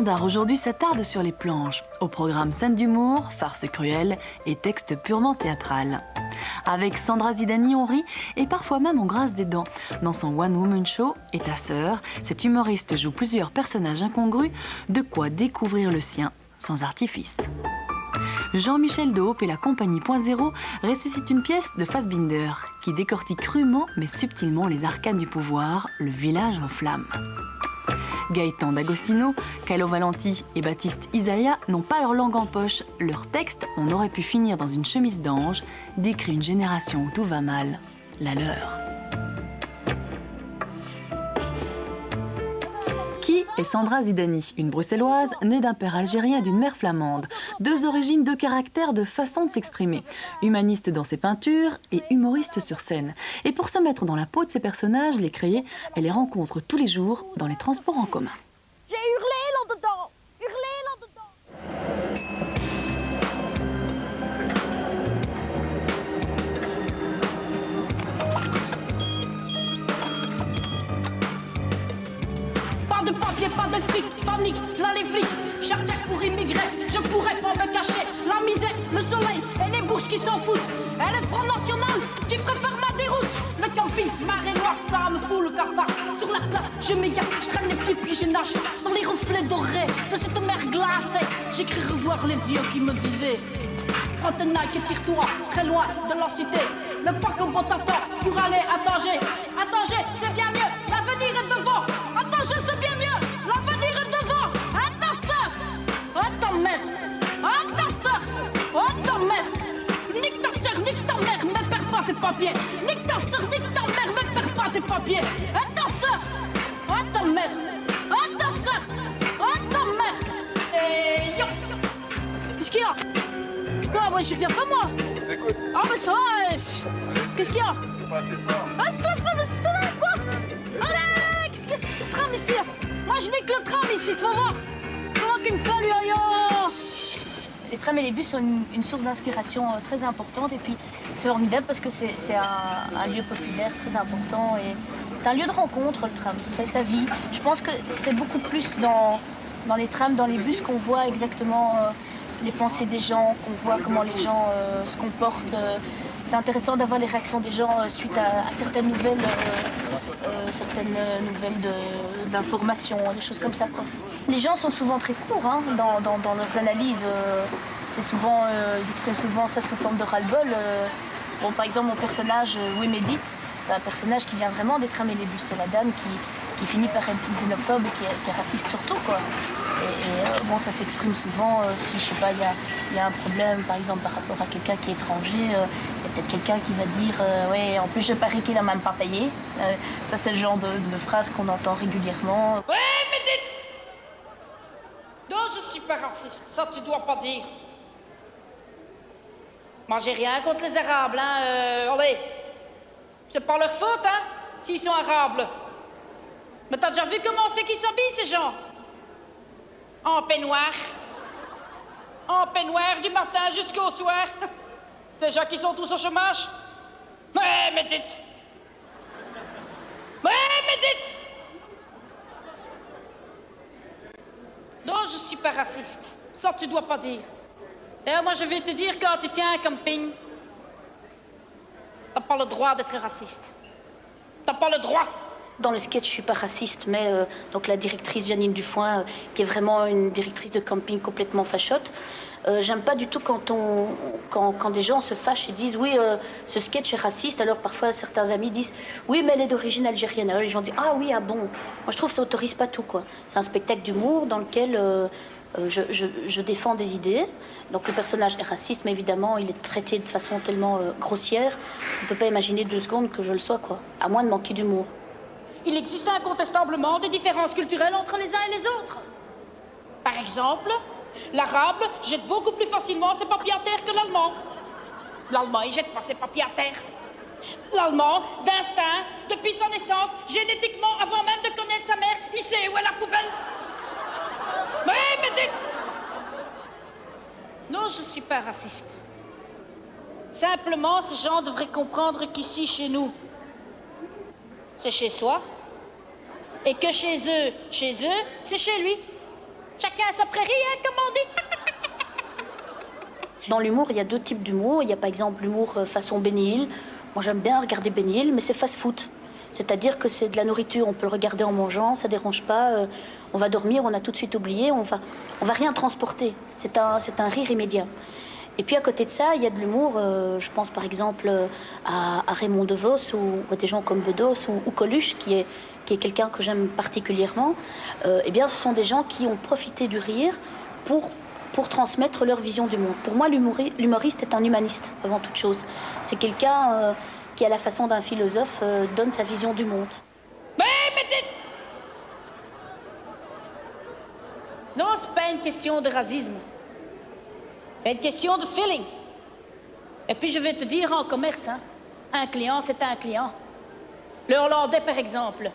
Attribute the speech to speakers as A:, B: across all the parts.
A: D'art aujourd'hui s'attarde sur les planches. Au programme scène d'humour, farce cruelle et texte purement théâtral. Avec Sandra Zidani, on rit et parfois même on grince des dents. Dans son One Woman Show et ta sœur, cette humoriste joue plusieurs personnages incongrus, de quoi découvrir le sien sans artifice. Jean-Michel de Hope et la compagnie Point Zéro ressuscitent une pièce de Fassbinder qui décortique crûment mais subtilement les arcanes du pouvoir, le village en flammes. Gaëtan D'Agostino, Calo Valenti et Baptiste Isaïa n'ont pas leur langue en poche. Leur texte, on aurait pu finir dans une chemise d'ange, décrit une génération où tout va mal, la leur. Qui est Sandra Zidani, une bruxelloise née d'un père algérien et d'une mère flamande. Deux origines, deux caractères, deux façons de s'exprimer. Humaniste dans ses peintures et humoriste sur scène. Et pour se mettre dans la peau de ses personnages, les créer, elle les rencontre tous les jours dans les transports en commun.
B: J'ai hurlé là-dedans! Hurlé là-dedans! Pas de papier, pas de fric, panique, là les flics. Charter pour immigrer, je pourrais pas me cacher. La misère, le soleil et les bourges qui s'en foutent. Et le Front National qui prépare ma déroute. Le camping, marée noire, ça me fout le cafard. Sur la place, je m'égare, je traîne les pieds puis je nage dans les reflets dorés de cette mer glacée. J'écris revoir les vieux qui me disaient: prends tes Nike et tire-toi très loin de la cité. Le parc au bon t'attend pour aller à Tanger. À Tanger, c'est bien mieux, l'avenir est devant. À Tanger, c'est bien mieux, l'avenir est devant. À ta sœur, à ta mère, à ta sœur, à ta mère. Nique ta sœur, nique ta mère, mais perds pas tes papiers. Nique ta sœur, nique ta mère, mais perds pas tes papiers. À ta sœur, à ta mère, à ta sœur, à ta mère. Et yo, qu'est-ce qu'il y a? Quoi, moi je viens pas moi.
C: Écoute.
B: Ah mais ça va. Qu'est-ce qu'il y a?
C: C'est pas assez fort.
B: Ah c'est la fin de ce tram, quoi. Allez, qu'est-ce que c'est ce tram ici? Moi je n'ai que le tram ici, tu vas voir. Comment qu'il me fait lui, aïe.
D: Les trams et les bus sont une source d'inspiration très importante et puis c'est formidable parce que c'est un lieu populaire très important et c'est un lieu de rencontre, le tram, c'est sa vie. Je pense que c'est beaucoup plus dans les trams, dans les bus qu'on voit exactement les pensées des gens, qu'on voit comment les gens se comportent. C'est intéressant d'avoir les réactions des gens suite à certaines nouvelles d'informations, des choses comme ça, quoi. Les gens sont souvent très courts hein, dans leurs analyses. C'est souvent, ils expriment souvent ça sous forme de ras-le-bol. Bon, par exemple, mon personnage, Wemedit, c'est un personnage qui vient vraiment des trams et les bus. C'est la dame qui finit par être xénophobe et qui est raciste surtout, quoi. Bon, ça s'exprime souvent si, je sais pas, il y a un problème, par exemple, par rapport à quelqu'un qui est étranger. Il y a peut-être quelqu'un qui va dire ouais, en plus, je parie qu'il n'a même pas payé. Ça, c'est le genre de phrase qu'on entend régulièrement.
B: Ouais, Médite! Non, je suis pas raciste, ça tu dois pas dire. Moi, j'ai rien contre les Arabes, hein. Allez, c'est pas leur faute, hein, s'ils sont Arabes. Mais t'as déjà vu comment c'est qu'ils s'habillent, ces gens? En peignoir. En peignoir du matin jusqu'au soir. Des gens qui sont tous au chômage. Ouais, Médite. Ouais, Médite. Non, je suis pas raciste. Ça, tu dois pas dire. D'ailleurs, moi, je vais te dire, quand tu tiens un camping, t'as pas le droit d'être raciste. T'as pas le droit.
D: Dans le sketch, je suis pas raciste, mais donc la directrice Janine Dufoin, qui est vraiment une directrice de camping complètement fachotte, j'aime pas du tout quand des gens se fâchent et disent oui, ce sketch est raciste. Alors parfois certains amis disent oui, mais elle est d'origine algérienne. Alors les gens disent ah oui, ah bon. Moi je trouve que ça autorise pas tout, quoi. C'est un spectacle d'humour dans lequel je défends des idées. Donc le personnage est raciste, mais évidemment il est traité de façon tellement grossière, on peut pas imaginer 2 secondes que je le sois, quoi, à moins de manquer d'humour.
B: Il existe incontestablement des différences culturelles entre les uns et les autres. exemple, l'arabe jette beaucoup plus facilement ses papiers à terre que l'allemand. L'allemand, il jette pas ses papiers à terre. L'allemand, d'instinct, depuis sa naissance, génétiquement, avant même de connaître sa mère, il sait où est la poubelle. Mais dites... Non, je suis pas raciste. Simplement, ces gens devraient comprendre qu'ici, chez nous, c'est chez soi. Et que chez eux, c'est chez lui. Chacun a sa prairie, hein, comme on dit.
D: Dans l'humour, il y a deux types d'humour. Il y a par exemple l'humour façon Benny Hill. Moi, j'aime bien regarder Benny Hill, mais c'est fast-food. C'est-à-dire que c'est de la nourriture, on peut le regarder en mangeant, ça dérange pas. On va dormir, on a tout de suite oublié, on va rien transporter. C'est un rire immédiat. Et puis à côté de ça, il y a de l'humour, je pense par exemple à Raymond DeVos ou à des gens comme Bedos ou Coluche, qui est quelqu'un que j'aime particulièrement. Eh bien, ce sont des gens qui ont profité du rire pour transmettre leur vision du monde. Pour moi, l'humoriste est un humaniste, avant toute chose. C'est quelqu'un qui, à la façon d'un philosophe, donne sa vision du monde.
B: Mais non, c'est pas une question de racisme. C'est une question de feeling. Et puis je vais te dire en commerce, hein, un client, c'est un client. Le Hollandais, par exemple,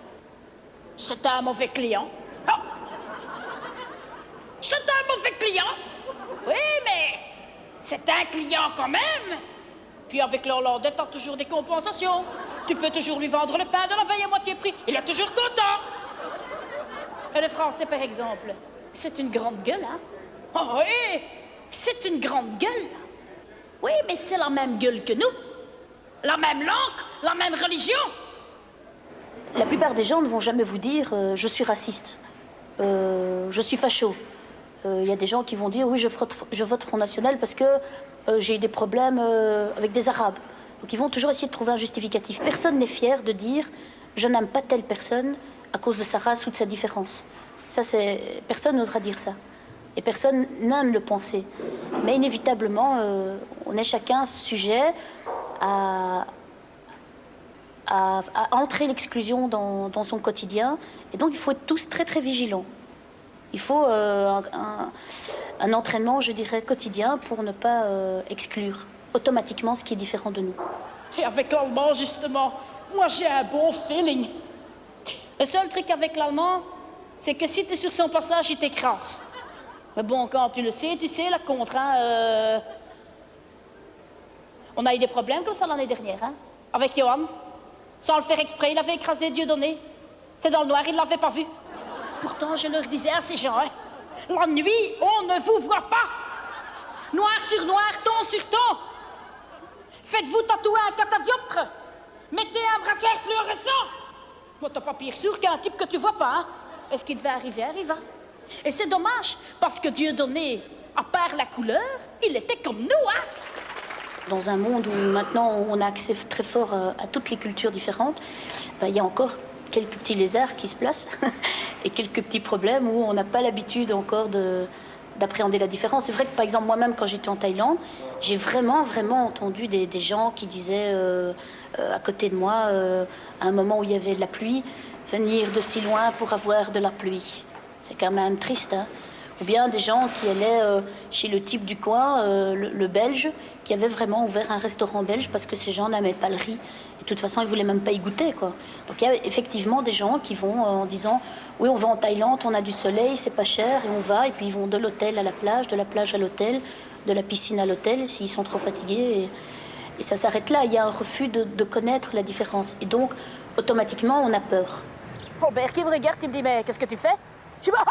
B: c'est un mauvais client. Oh. C'est un mauvais client. Oui, mais c'est un client quand même. Puis avec le Hollandais, t'as toujours des compensations. Tu peux toujours lui vendre le pain de la veille à moitié prix. Il est toujours content. Et le Français, par exemple, c'est une grande gueule, hein. Oh oui, c'est une grande gueule. Oui, mais c'est la même gueule que nous. La même langue, la même religion.
D: La plupart des gens ne vont jamais vous dire je suis raciste, je suis facho. Il y a des gens qui vont dire oui, je vote Front National parce que j'ai eu des problèmes avec des Arabes. Donc ils vont toujours essayer de trouver un justificatif. Personne n'est fier de dire je n'aime pas telle personne à cause de sa race ou de sa différence. Ça, personne n'osera dire ça. Et personne n'aime le penser. Mais inévitablement, on est chacun sujet à entrer l'exclusion dans son quotidien. Et donc, il faut être tous très, très vigilants. Il faut un entraînement, je dirais, quotidien pour ne pas exclure automatiquement ce qui est différent de nous.
B: Et avec l'allemand, justement, moi, j'ai un bon feeling. Le seul truc avec l'allemand, c'est que si tu es sur son passage, il t'écrase. Mais bon, quand tu le sais, tu sais, la contre, hein, On a eu des problèmes comme ça l'année dernière, hein, avec Johan. Sans le faire exprès, il avait écrasé Dieudonné. C'est dans le noir, il ne l'avait pas vu. Pourtant, je leur disais à ces gens, hein, la nuit, on ne vous voit pas. Noir sur noir, ton sur ton. Faites-vous tatouer un catadioptre. Mettez un bracelet fluorescent. Bon, t'as pas pire sûr qu'un type que tu vois pas, hein. Et ce qui devait arriver, arriva. Et c'est dommage, parce que Dieudonné, à part la couleur, il était comme nous, hein.
D: Dans un monde où maintenant on a accès très fort à toutes les cultures différentes, il y a encore quelques petits lézards qui se placent et quelques petits problèmes où on n'a pas l'habitude encore d'appréhender la différence. C'est vrai que par exemple moi-même quand j'étais en Thaïlande, j'ai vraiment entendu des gens qui disaient à côté de moi, à un moment où il y avait de la pluie, venir de si loin pour avoir de la pluie. C'est quand même triste, hein. Ou bien des gens qui allaient chez le type du coin, le belge, qui avait vraiment ouvert un restaurant belge parce que ces gens n'aimaient pas le riz. Et de toute façon, ils ne voulaient même pas y goûter, quoi. Donc il y a effectivement des gens qui vont en disant « Oui, on va en Thaïlande, on a du soleil, c'est pas cher, et on va. » Et puis ils vont de l'hôtel à la plage, de la plage à l'hôtel, de la piscine à l'hôtel, s'ils sont trop fatigués. Et ça s'arrête là. Il y a un refus de connaître la différence. Et donc, automatiquement, on a peur.
B: Robert qui me regarde, il me dit « Mais qu'est-ce que tu fais ?» Je dis « Bah,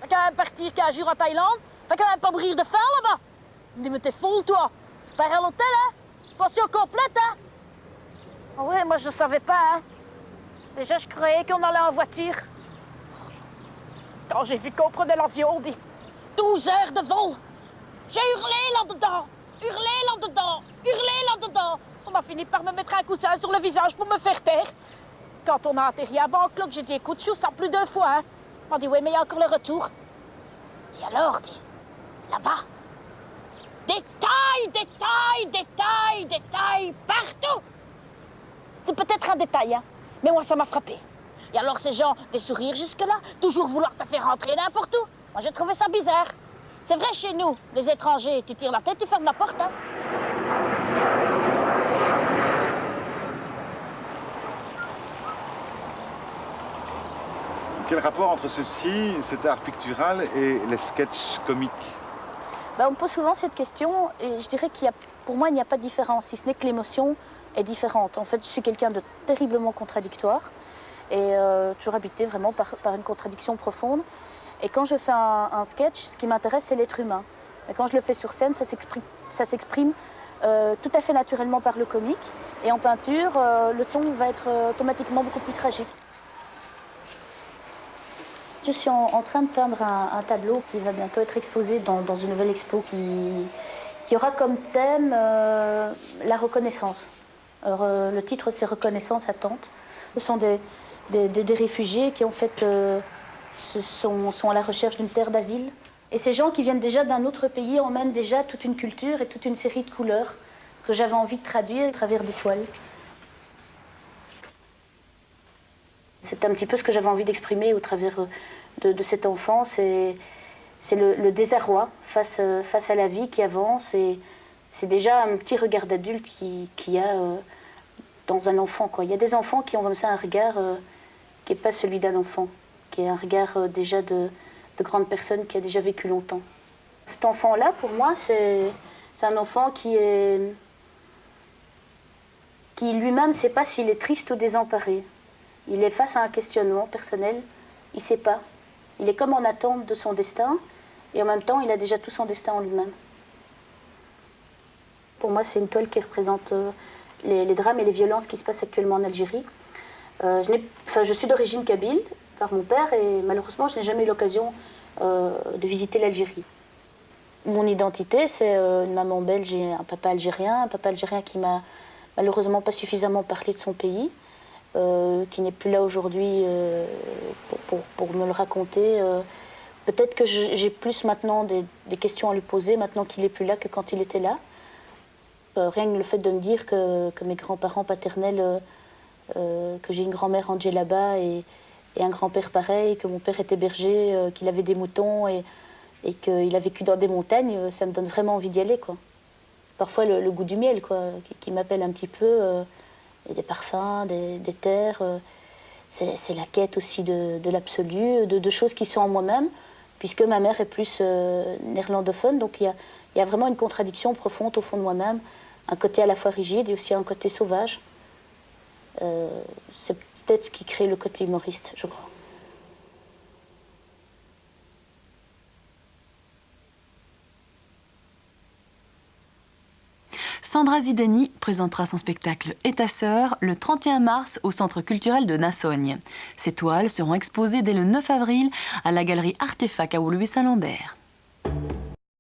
B: quand même partir 15 jours en Thaïlande, fait quand même pas mourir de faim là-bas. » Il me dit « Mais t'es folle, toi. Pars à l'hôtel, hein. Pension complète, hein. » Ah ouais, moi je savais pas, hein. Déjà, je croyais qu'on allait en voiture. Quand j'ai vu qu'on prenait l'avion, on dit 12 heures de vol. J'ai hurlé là-dedans, hurlé là-dedans, hurlé là-dedans. On a fini par me mettre un coussin sur le visage pour me faire taire. Quand on a atterri à Bangkok, j'ai dit écoute, je ça plus 2 fois, hein. On m'a dit oui, mais il y a encore le retour. Et alors, dit, là-bas, des tailles partout. C'est peut-être un détail, hein, mais moi, ça m'a frappé. Et alors, ces gens, des sourires jusque-là, toujours vouloir te faire rentrer n'importe où. Moi, j'ai trouvé ça bizarre. C'est vrai, chez nous, les étrangers, tu tires la tête, tu fermes la porte, hein.
C: Quel rapport entre ceci, cet art pictural, et les sketchs comiques?
D: On me pose souvent cette question et je dirais pour moi, il n'y a pas de différence, si ce n'est que l'émotion est différente. En fait, je suis quelqu'un de terriblement contradictoire et toujours habité vraiment par une contradiction profonde. Et quand je fais un sketch, ce qui m'intéresse, c'est l'être humain. Mais quand je le fais sur scène, ça s'exprime tout à fait naturellement par le comique. Et en peinture, le ton va être automatiquement beaucoup plus tragique. Je suis en train de peindre un tableau qui va bientôt être exposé dans une nouvelle expo qui aura comme thème la reconnaissance. Alors, le titre, c'est Reconnaissance attente. Ce sont des réfugiés qui, en fait, sont à la recherche d'une terre d'asile. Et ces gens qui viennent déjà d'un autre pays emmènent déjà toute une culture et toute une série de couleurs que j'avais envie de traduire à travers des toiles. C'est un petit peu ce que j'avais envie d'exprimer au travers de cet enfant. C'est le désarroi face à la vie qui avance. Et c'est déjà un petit regard d'adulte qu'il y a dans un enfant, quoi. Il y a des enfants qui ont comme ça un regard qui n'est pas celui d'un enfant, qui est un regard déjà de grande personne qui a déjà vécu longtemps. Cet enfant-là, pour moi, c'est un enfant qui lui-même ne sait pas s'il est triste ou désemparé. Il est face à un questionnement personnel, il ne sait pas. Il est comme en attente de son destin, et en même temps, il a déjà tout son destin en lui-même. Pour moi, c'est une toile qui représente les drames et les violences qui se passent actuellement en Algérie. Je suis d'origine kabyle, par mon père, et malheureusement, je n'ai jamais eu l'occasion de visiter l'Algérie. Mon identité, c'est une maman belge et un papa algérien qui m'a malheureusement pas suffisamment parlé de son pays. Qui n'est plus là aujourd'hui pour me le raconter. Peut-être que j'ai plus maintenant des questions à lui poser, maintenant qu'il n'est plus là, que quand il était là. Rien que le fait de me dire que mes grands-parents paternels, que j'ai une grand-mère en djellaba et un grand-père pareil, que mon père était berger, qu'il avait des moutons et qu'il a vécu dans des montagnes, ça me donne vraiment envie d'y aller, quoi. Parfois le goût du miel, quoi, qui m'appelle un petit peu. Et des parfums, des terres. C'est la quête aussi de l'absolu, de choses qui sont en moi-même, puisque ma mère est plus néerlandophone, donc il y a vraiment une contradiction profonde au fond de moi-même, un côté à la fois rigide et aussi un côté sauvage. C'est peut-être ce qui crée le côté humoriste, je crois.
A: Sandra Zidani présentera son spectacle Et ta sœur le 31 mars au Centre culturel de Nassogne. Ces toiles seront exposées dès le 9 avril à la galerie Artefact à Woluwe-Saint-Lambert.